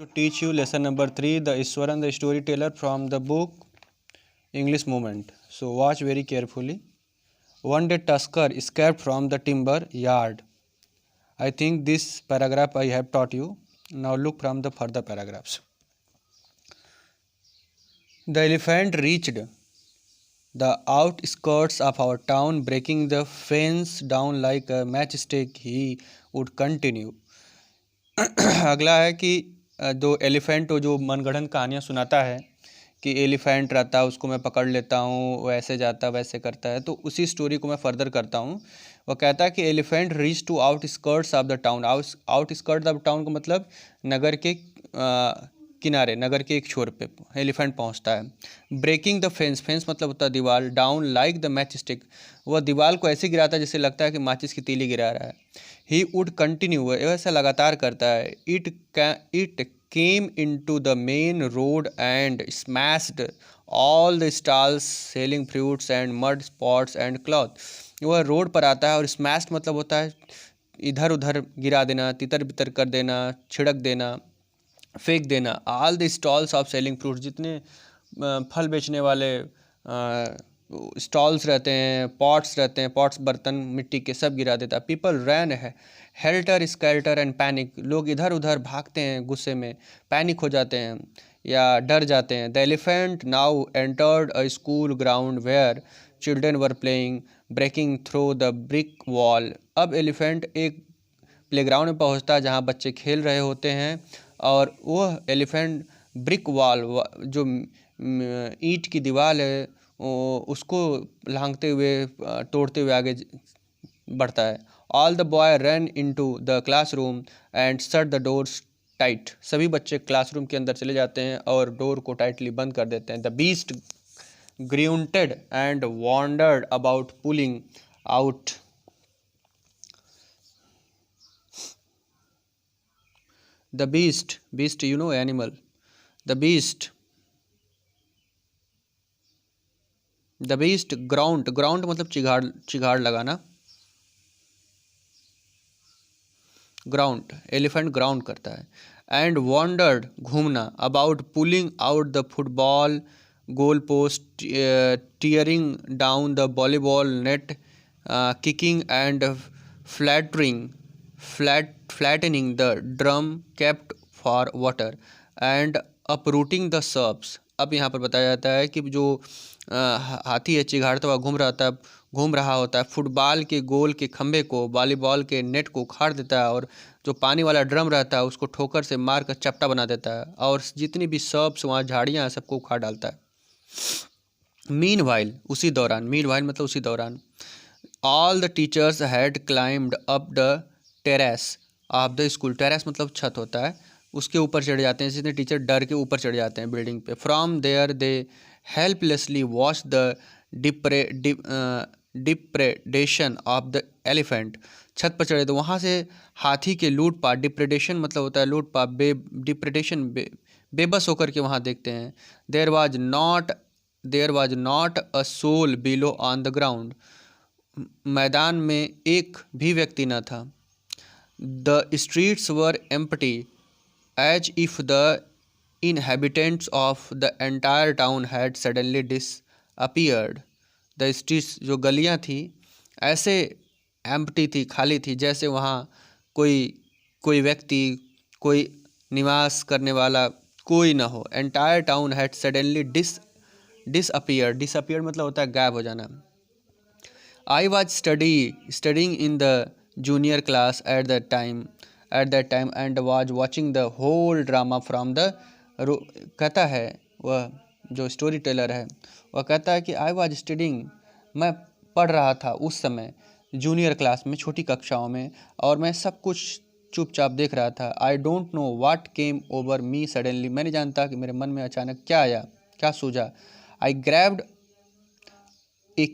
To teach you lesson number 3, the Iswaran the storyteller from the book English Movement. So watch very carefully. One day Tusker escaped from the timber yard. I think this paragraph I have taught you. Now look from the further paragraphs. The elephant reached the outskirts of our town, breaking the fence down like a matchstick. He would continue. अगला है कि जो elephant जो मनगढ़ंत कहानियाँ सुनाता है कि elephant रहता है, उसको मैं पकड़ लेता हूँ, वो ऐसे जाता वैसे करता है, तो उसी स्टोरी को मैं फर्दर करता हूँ। वो कहता है कि elephant reach to outskirts of the town. Outskirts of town का मतलब नगर के किनारे, नगर के एक छोर पे एलिफेंट पहुँचता है। ब्रेकिंग द फेंस, फेंस मतलब होता है दीवार। Down like the match stick, वह दीवार को ऐसे गिराता है जैसे लगता है कि माचिस की तीली गिरा रहा है। ही वुड कंटिन्यू, वैसा लगातार करता है। It came into the main road and smashed all the stalls selling fruits and mud spots and cloth. वह रोड पर आता है और स्मैश्ड मतलब होता है इधर उधर गिरा देना, तितर बितर कर देना, छिड़क देना, फेंक देना। All the stalls of selling fruits, जितने फल बेचने वाले स्टॉल्स रहते हैं, पॉट्स रहते हैं, पॉट्स बर्तन मिट्टी के, सब गिरा देता है। पीपल रैन है हेल्टर स्केल्टर एंड पैनिक, लोग इधर उधर भागते हैं गुस्से में, पैनिक हो जाते हैं या डर जाते हैं। The elephant now entered a school ground where children were playing breaking through the brick wall. अब एलिफेंट एक प्लेग्राउंड में पहुंचता है जहां बच्चे खेल रहे होते हैं, और वह एलिफेंट ब्रिक वॉल, जो ईंट की दीवार है, उसको लांघते हुए, तोड़ते हुए आगे बढ़ता है। All the boy run into the classroom and shut the doors tight, सभी बच्चे क्लासरूम के अंदर चले जाते हैं और डोर को टाइटली बंद कर देते हैं। The beast grunted and wandered about pulling out the beast you know animal, the beast ground मतलब चिघाड़ लगाना, ग्राउंड एलिफेंट ग्राउंड करता है। एंड वॉन्डर्ड घूमना, about pulling out the football goal post, tearing down the volleyball net, kicking and flattening the drum kept for water and uprooting the shrubs. अब यहाँ पर बताया जाता है कि जो हाथी है चिघाड़ता हुआ घूम रहा होता है, फुटबॉल के गोल के खंभे को, वॉलीबॉल के नेट को उखाड़ देता है, और जो पानी वाला ड्रम रहता है उसको ठोकर से मार कर चपटा बना देता है, और जितनी भी सर्ब्स वहाँ झाड़ियाँ हैं सबको उखाड़ डालता है। मीनवाइल उसी दौरान, मीनवाइल मतलब उसी दौरान, all the teachers had climbed up the terrace of the school. Terrace मतलब छत होता है, उसके ऊपर चढ़ जाते हैं, जितने टीचर डर के ऊपर चढ़ जाते हैं बिल्डिंग पे। From there they helplessly watch the depredation of the elephant. छत पर चढ़े तो वहाँ से हाथी के लूटपाट, डिप्रेडेशन मतलब होता है लूटपाट, डिप्रेडेशन बेबस होकर के वहाँ देखते हैं। There was not a soul below on the ground, मैदान में एक भी व्यक्ति न था। The streets were empty as if the inhabitants of the entire town had suddenly disappeared. The streets जो गलियां थी ऐसे एम्प्टी थी, खाली थी, जैसे वहाँ कोई व्यक्ति, कोई निवास करने वाला कोई ना हो। Entire town had suddenly disappeared, disappeared मतलब होता है गायब हो जाना। I was studying in the junior class at that time and was watching the whole drama from the कहता है वह जो स्टोरी टेलर है, वह कहता है कि I was studying, मैं पढ़ रहा था उस समय जूनियर क्लास में, छोटी कक्षाओं में, और मैं सब कुछ चुपचाप देख रहा था। I don't know what came over me suddenly, मैं नहीं जानता कि मेरे मन में अचानक क्या आया, क्या सूझा। I grabbed a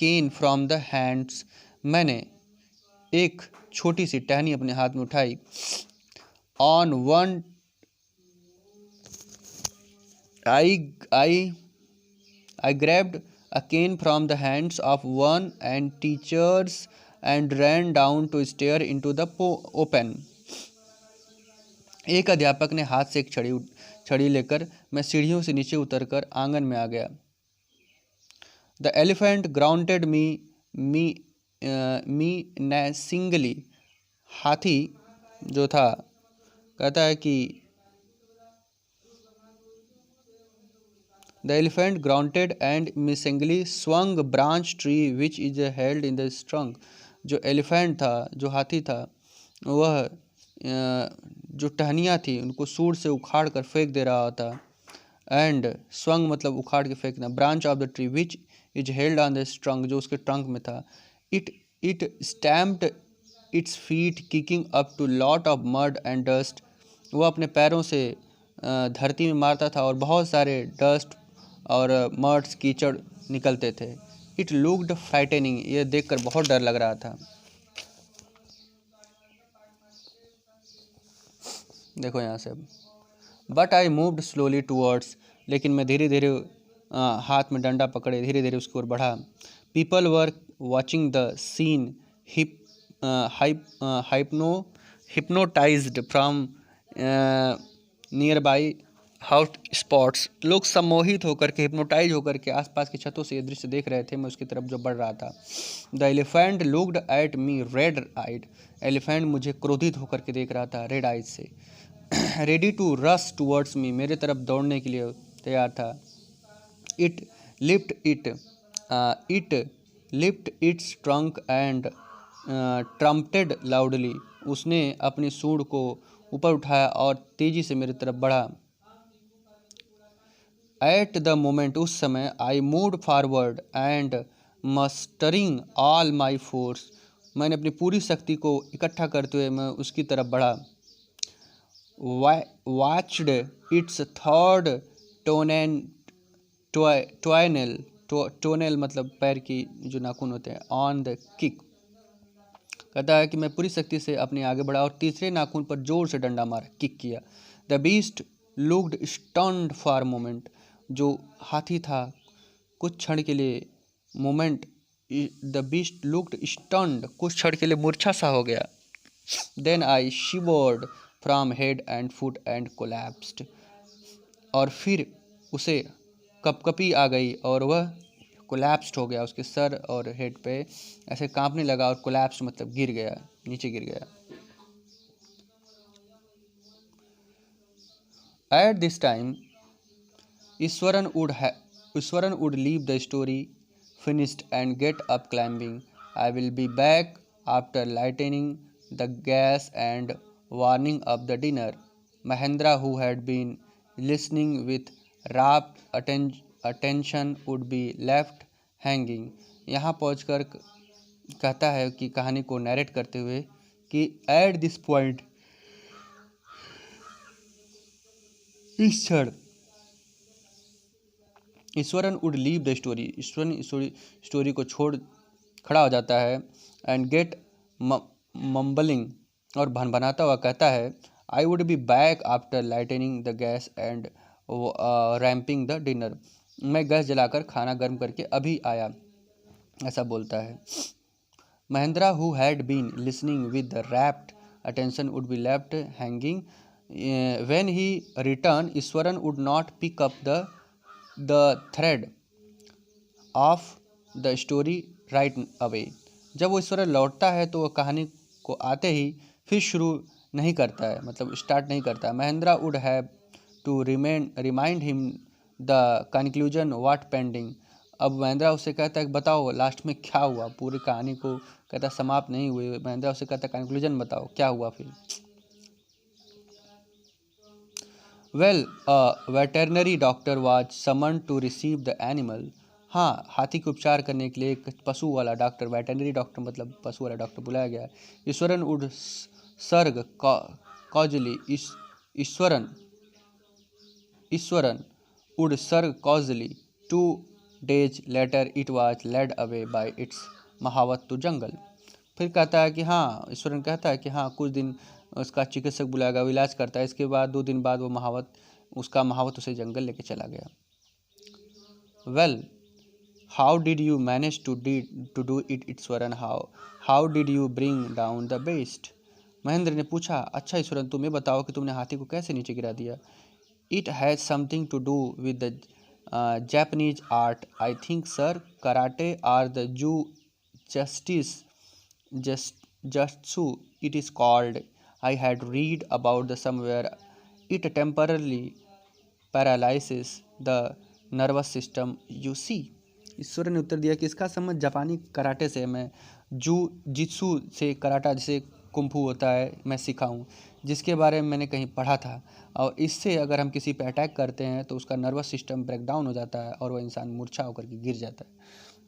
cane from the hands, मैंने एक छोटी सी टहनी अपने हाथ में उठाई। On one I grabbed a cane from the hands of one and teachers and ran down to stare into the open. एक अध्यापक ने हाथ से एक छड़ी लेकर मैं सीढ़ियों से नीचे उतरकर आंगन में आ गया। The elephant grounded me menacingly. हाथी जो था कहता है कि the elephant grounded and menacingly swung branch tree which is held in the strung. जो एलिफेंट था, जो हाथी था, वह जो टहनियाँ थी उनको सूंड से उखाड़ कर फेंक दे रहा था। एंड स्वंग मतलब उखाड़ के फेंकना, branch of the tree which is held on the strung जो उसके ट्रंक में था। It stamped its feet kicking up to lot of mud and dust. वो अपने पैरों से धरती में मारता था और बहुत सारे डस्ट और मड्स कीचड़ निकलते थे। It looked frightening. ये देखकर बहुत डर लग रहा था। देखो यहाँ से, but I moved slowly towards. लेकिन मैं धीरे धीरे हाथ में डंडा पकड़े धीरे धीरे उसकी ओर बढ़ा। People were watching the scene hypnotised from nearby house spots. लोग सम्मोहित होकर के, हिप्नोटाइज होकर के आसपास की छतों से ये दृश्य देख रहे थे। मैं उसकी तरफ जो बढ़ रहा था। The elephant looked at me red eyed. Elephant मुझे क्रोधित होकर के देख रहा था रेड आइज से। Ready to rush towards me, मेरे तरफ दौड़ने के लिए तैयार था। It lift its trunk and trumpeted loudly. उसने अपनी सूंड को ऊपर उठाया और तेजी से मेरी तरफ बढ़ा। एट द मोमेंट, उस समय, I moved forward and mustering all my force, मैंने अपनी पूरी शक्ति को इकट्ठा करते हुए मैं उसकी तरफ बढ़ा। watched its third toenail मतलब पैर की जो नाखून होते हैं, ऑन द किक। कहता है कि मैं पूरी शक्ति से अपने आगे बढ़ा और तीसरे नाखून पर जोर से डंडा मारा, किक किया। The beast looked stunned for moment. जो हाथी था कुछ क्षण के लिए द बीस्ट लुक्ड स्टन्ड, कुछ क्षण के लिए मूर्छा सा हो गया। Then I shivered from head and foot and collapsed. और फिर उसे कपकपी आ गई और वह कोलैप्स्ड हो गया। उसके सर और हेड पे ऐसे कांपने लगा और कोलैप्स्ड मतलब गिर गया, नीचे गिर गया। At this time Eswaran would leave the story finished and get up climbing. I will be back after lightening the gas and warming up the dinner. Mahendra, who had been listening with rapt attention, would be left hanging. यहाँ पहुंचकर कहता है कि कहानी को narrate करते हुए कि एट दिस पॉइंट, इस क्षण, Eswaran would leave the story, Eswaran story को छोड़ खड़ा हो जाता है। एंड गेट मम्बलिंग, और भनभनाता हुआ कहता है, I would be back after lighting the gas and ramping the dinner. मैं गैस जलाकर खाना गर्म करके अभी आया, ऐसा बोलता है। Mahendra, who had been listening with the rapt attention, would be left hanging. When he return, Ishwaran would not pick up the thread of the story right away. जब वो ईश्वरन लौटता है तो वह कहानी को आते ही फिर शुरू नहीं करता है, मतलब स्टार्ट नहीं करता। Mahendra would have to remind him the conclusion what pending. अब महेंद्रा उससे कहता है कि बताओ लास्ट में क्या हुआ, पूरी कहानी को कहता समाप्त नहीं हुई। महेंद्रा उससे कहता है कंक्लूजन बताओ क्या हुआ फिर। Well, veterinary doctor was summon to receive the animal. हाँ, हाथी के उपचार करने के लिए एक पशु वाला डॉक्टर, वेटरनरी डॉक्टर मतलब पशु वाला डॉक्टर बुलाया गया। Eswaran would surge कॉजली, Eswaran would surge causally. 2 days later it was led away by its mahout to jungle. फिर कहता है कि हाँ, ईश्वरन कहता है कि हाँ, कुछ दिन उसका चिकित्सक बुलाएगा, वो इलाज करता है। इसके बाद 2 दिन बाद वो महावत उसे जंगल लेके चला गया। Well, how did you manage to do it Ishwaran, how did you bring down the beast. Mahendra ने पूछा, अच्छा ईश्वरन, तुम ये बताओ कि तुमने हाथी को कैसे नीचे गिरा दिया। It has something to do with the Japanese art I think sir, karate or the ju justice jitsu it is called. I had read about the somewhere it temporarily paralyzes the nervous system you see. ईश्वर ने उत्तर दिया कि इसका संबंध जापानी karate से, मैं जू जित्सु से कराटा जिसे कुंफू होता है मैं सीखा हूँ, जिसके बारे में मैंने कहीं पढ़ा था, और इससे अगर हम किसी पे अटैक करते हैं तो उसका नर्वस सिस्टम ब्रेक डाउन हो जाता है और वह इंसान मूर्छा होकर के गिर जाता है।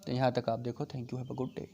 तो यहाँ तक आप देखो। Thank you, have a good day.